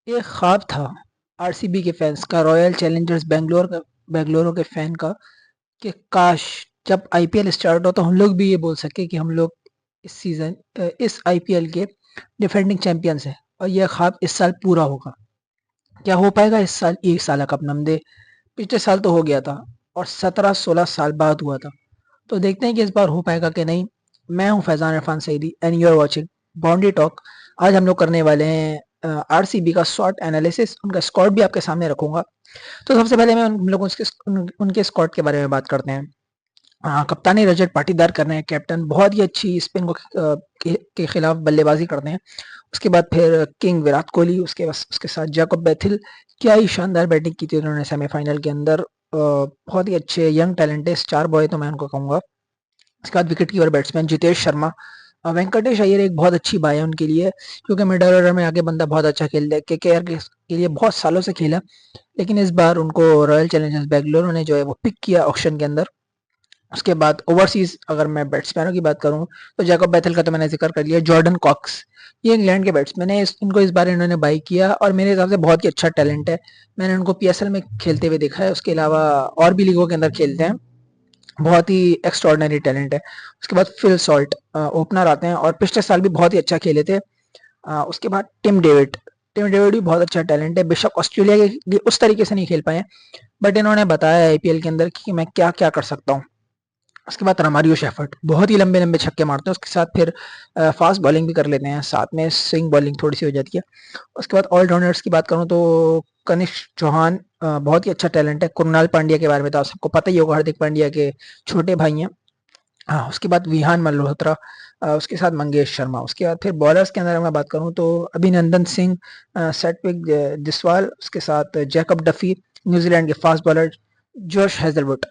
एक ख्वाब था आरसीबी के फैंस का, रॉयल चैलेंजर्स बेंगलोर के फैन का, कि काश जब आईपीएल स्टार्ट हो तो हम लोग भी ये बोल सके कि हम लोग इस आईपीएल के डिफेंडिंग चैंपियंस हैं और यह ख्वाब इस साल पूरा होगा। क्या हो पाएगा इस साल? एक साल का कप नमदे। पिछले साल तो हो गया था और 17-16 साल बाद हुआ था। तो देखते हैं कि इस बार हो पाएगा कि नहीं। मैं हूं Faizan Irfan Saeedi and you are watching boundary talk. आज हम लोग करने वाले हैं आरसीबी का शॉर्ट एनालिसिस, उनका स्क्वाड भी आपके सामने रखूंगा। तो सबसे पहले मैं उन लोगों उनके स्क्वाड के बारे में बात करते हैं। कप्तानी रजत पाटीदार कर रहे हैं, कैप्टन बहुत ही अच्छी स्पिन के खिलाफ बल्लेबाजी करते हैं। उसके बाद फिर किंग विराट कोहली, उसके साथ जैकब बैथिल। क्या ही शानदार बैटिंग की थी उन्होंने सेमीफाइनल के अंदर। बहुत ही अच्छे यंग टैलेंट है, स्टार बॉय तो मैं उनको कहूंगा। उसके बाद wicket keeper batsman Jitesh Sharma. Venkatesh Iyer एक बहुत अच्छी बाय है उनके लिए, क्योंकि मिडल ऑर्डर में आगे बंदा बहुत अच्छा खेल रहा है। केकेआर के लिए बहुत सालों से खेला, लेकिन इस बार उनको रॉयल चैलेंजर्स बेंगलुरु ने जो है वो पिक किया ऑक्शन के अंदर। उसके बाद ओवरसीज अगर मैं बैट्समैनों की बात करूं तो जैकब बैथल का तो मैंने जिक्र कर लिया। जॉर्डन कॉक्स, ये इंग्लैंड के बैट्समैन है, इनको इस बार इन्होंने बाई किया और मेरे हिसाब से बहुत ही अच्छा टैलेंट है। मैंने उनको पीएसएल में खेलते हुए देखा है, उसके अलावा और भी लीगों के अंदर खेलते हैं। बहुत ही एक्स्ट्रॉर्डनरी टैलेंट है। उसके बाद फिल सॉल्ट ओपनर आते हैं और पिछले साल भी बहुत ही अच्छा खेले थे। उसके बाद टिम डेविड भी बहुत अच्छा टैलेंट है। बेशक ऑस्ट्रेलिया के लिए उस तरीके से नहीं खेल पाए, बट इन्होंने बताया आईपीएल के अंदर कि मैं क्या क्या कर सकता हूँ। उसके बाद रमारियो शेफर्ड बहुत ही लंबे लंबे छक्के मारते हैं, उसके साथ फिर फास्ट बॉलिंग भी कर लेते हैं, साथ में स्विंग बॉलिंग थोड़ी सी हो जाती है। उसके बाद ऑलराउंडर्स की बात करूं तो कनिष्क चौहान बहुत ही अच्छा टैलेंट है। कुणाल पांड्या के बारे में तो आप सबको पता ही होगा, हार्दिक पांड्या के छोटे भाई हैं। हाँ, उसके बाद विहान मल्होत्रा, उसके साथ मंगेश शर्मा। उसके बाद फिर बॉलर्स के अंदर मैं बात करूं तो अभिनंदन सिंह, सैटविक जसवाल, उसके साथ जैकब डफी, न्यूजीलैंड के फास्ट बॉलर जोश हेजलवुड।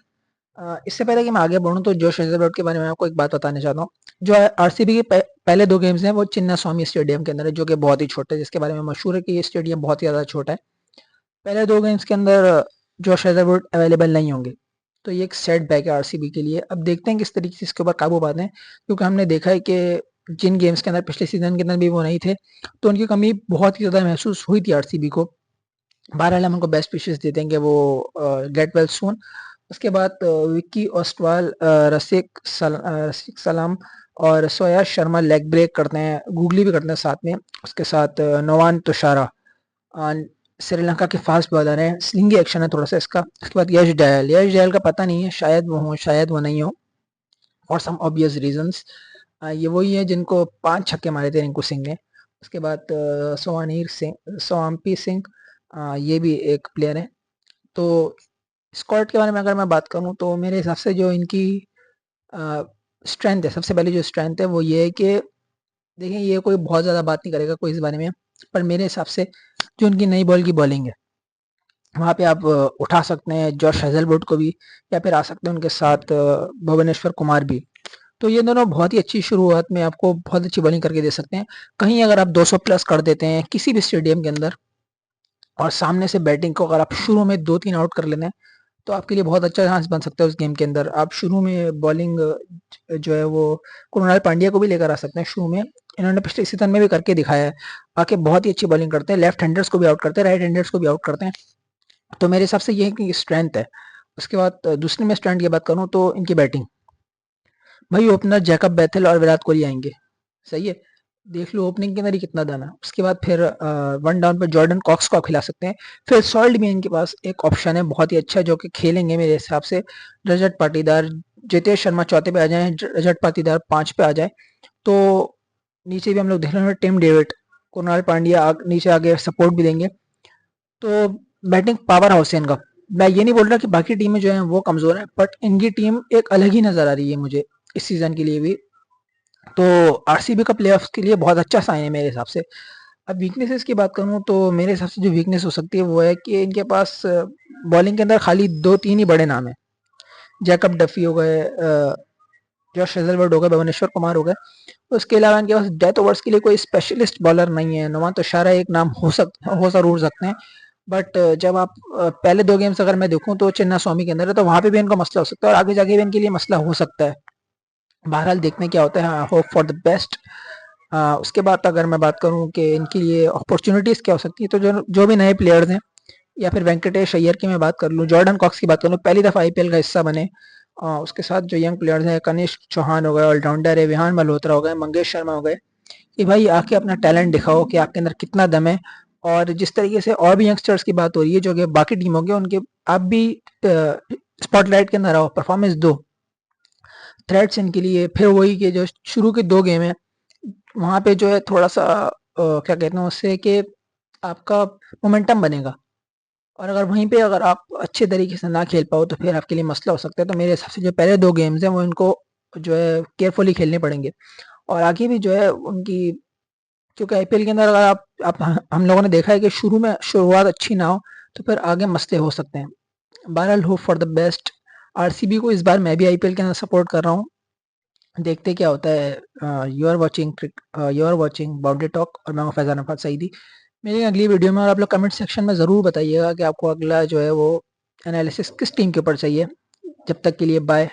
इससे पहले कि मैं आगे बढ़ूं तो जोश हेजलवुड के बारे में आपको एक बात बताना चाहता हूँ। जो आरसीबी के पहले दो गेम्स हैं वो चिन्ना स्वामी स्टेडियम के अंदर है, जो कि बहुत ही छोटा है, जिसके बारे में मशहूर है कि ये स्टेडियम बहुत ही ज्यादा छोटा है। पहले दो गेम्स के अंदर जोश हेजलवुड अवेलेबल नहीं होंगे, तो ये एक सेटबैक है आरसीबी के लिए। अब देखते हैं किस तरीके से इसके ऊपर काबू पाते हैं, क्योंकि हमने देखा है कि जिन गेम्स के अंदर पिछले सीजन के अंदर भी वो नहीं थे, तो उनकी कमी बहुत ही ज्यादा महसूस हुई थी आरसीबी को। बहरहाल हम उनको बेस्ट विशेस देते हैं कि वो गेट वेल सून। उसके बाद विक्की ओस्टवाल, रसिक सलाम और सोया शर्मा लेग ब्रेक करते हैं, गूगली भी करते हैं साथ में। उसके साथ नवान तुषारा, अ, श्रीलंका के फास्ट बॉलर हैं, स्लिंगी एक्शन है थोड़ा सा इसका। उसके बाद यश दयाल का पता नहीं है, शायद वो हो शायद वो नहीं हो, फॉर सम ऑब्वियस रीजंस। ये वही है जिनको 5 छक्के मारे थे रिंकू सिंह ने। उसके बाद सोआम्पी सिंह, ये भी एक प्लेयर है। तो स्क्वाड के बारे में अगर मैं बात करूं तो मेरे हिसाब से जो इनकी स्ट्रेंथ है, सबसे पहले जो स्ट्रेंथ है वो ये है कि देखिए, ये कोई बहुत ज़्यादा बात नहीं करेगा कोई इस बारे में, पर मेरे हिसाब से जो उनकी नई बॉल की बॉलिंग है, वहाँ पे आप उठा सकते हैं जॉश हेजलवुड को भी, या फिर आ सकते हैं उनके साथ भुवनेश्वर कुमार भी। तो ये दोनों बहुत ही अच्छी शुरुआत में आपको बहुत अच्छी बॉलिंग करके दे सकते हैं। कहीं अगर आप 200 प्लस कर देते हैं किसी भी स्टेडियम के अंदर और सामने से बैटिंग को अगर आप शुरू में 2-3 आउट कर लेते हैं, तो आपके लिए बहुत अच्छा चांस बन सकता है उस गेम के अंदर। आप शुरू में बॉलिंग जो है वो कुणाल पांड्या को भी लेकर आ सकते हैं शुरू में। इन्होंने पिछले सीजन में भी करके दिखाया है, आके बहुत ही अच्छी बॉलिंग करते हैं, लेफ्ट हैंडर्स को भी आउट करते हैं, राइट हैंडर्स को भी आउट करते हैं। तो मेरे हिसाब से ये इनकी स्ट्रेंथ है। उसके बाद दूसरी मैं स्ट्रेंथ की बात करूँ तो इनकी बैटिंग। भाई ओपनर जैकब बैथल और विराट कोहली आएंगे, सही है। देख लो ओपनिंग के अंदर ही कितना दम है। उसके बाद फिर वन डाउन पर जॉर्डन कॉक्स को आप खिला सकते हैं। फिर सॉल्ट भी इनके पास एक ऑप्शन है बहुत ही अच्छा, जो कि खेलेंगे मेरे हिसाब से। रजत पाटीदार, जितेश शर्मा चौथे पे आ जाए, रजत पाटीदार 5 पे आ जाए, तो नीचे भी हम लोग देख रहे हैं टिम डेविड, कुणाल पांड्या नीचे आगे सपोर्ट भी देंगे। तो बैटिंग पावर हाउस है इनका। मैं ये नहीं बोल रहा कि बाकी टीमें जो हैं वो कमजोर हैं, बट इनकी टीम एक अलग ही नजर आ रही है मुझे इस सीजन के लिए भी। तो आरसीबी का प्लेऑफ्स के लिए बहुत अच्छा साइन है मेरे हिसाब से। अब वीकनेसेस की बात करूं तो मेरे हिसाब से जो वीकनेस हो सकती है वो है कि इनके पास बॉलिंग के अंदर खाली 2-3 ही बड़े नाम हैं। जैकब डफी हो गए, जॉश हेजलवुड हो गए, भुवनेश्वर कुमार हो गए। उसके अलावा इनके पास डेथ ओवर्स के लिए कोई स्पेशलिस्ट बॉलर नहीं है। नुमान तुषारा एक नाम हो जरूर सकते हैं, बट जब आप पहले दो गेम्स अगर मैं देखूं तो चिन्ना स्वामी के अंदर है, तो वहां पे भी इनका मसला हो सकता है और आगे जाके भी इनके लिए मसला हो सकता है। बहरहाल देखते हैं क्या होता है। Hope for the best. उसके बाद अगर मैं बात करूँ कि इनके लिए अपॉर्चुनिटीज़ क्या हो सकती है, तो जो जो भी नए प्लेयर्स हैं, या फिर वेंकटेश अय्यर की मैं बात कर लूँ, जॉर्डन कॉक्स की बात कर लूँ, पहली दफ़ा आईपीएल का हिस्सा बने। उसके साथ जो यंग प्लेयर्स हैं, कनिष्क चौहान हो गए, ऑलराउंडर है, विहान मल्होत्रा हो गए, मंगेश शर्मा हो गए, कि भाई आके अपना टैलेंट दिखाओ कि आपके अंदर कितना दम है। और जिस तरीके से और भी यंगस्टर्स की बात हो रही है जो कि बाकी टीमों के, उनके आप भी स्पॉटलाइट के अंदर आओ, परफॉर्मेंस दो। थ्रेट्स इनके लिए फिर वही कि जो शुरू के 2 गेम है, वहाँ पे जो है थोड़ा-सा क्या कहते हैं उससे कि आपका मोमेंटम बनेगा। और अगर वहीं पे अगर आप अच्छे तरीके से ना खेल पाओ तो फिर आपके लिए मसला हो सकता है। तो मेरे हिसाब से जो पहले 2 गेम्स हैं वो इनको जो है केयरफुली खेलने पड़ेंगे। और आगे भी जो है उनकी, क्योंकि आईपीएल के अंदर अगर आप हम लोगों ने देखा है कि शुरू में शुरुआत अच्छी ना हो तो फिर आगे मसले हो सकते हैं। बहरहाल hope for the best. RCB को इस बार मैं भी आईपीएल के अंदर सपोर्ट कर रहा हूँ। देखते क्या होता है। You are watching boundary talk और मैं हूं फैज़ान अफाद सईदी। मेरी अगली वीडियो में, और आप लोग कमेंट सेक्शन में ज़रूर बताइएगा कि आपको अगला जो है वो एनालिसिस किस टीम के ऊपर चाहिए। जब तक के लिए बाय।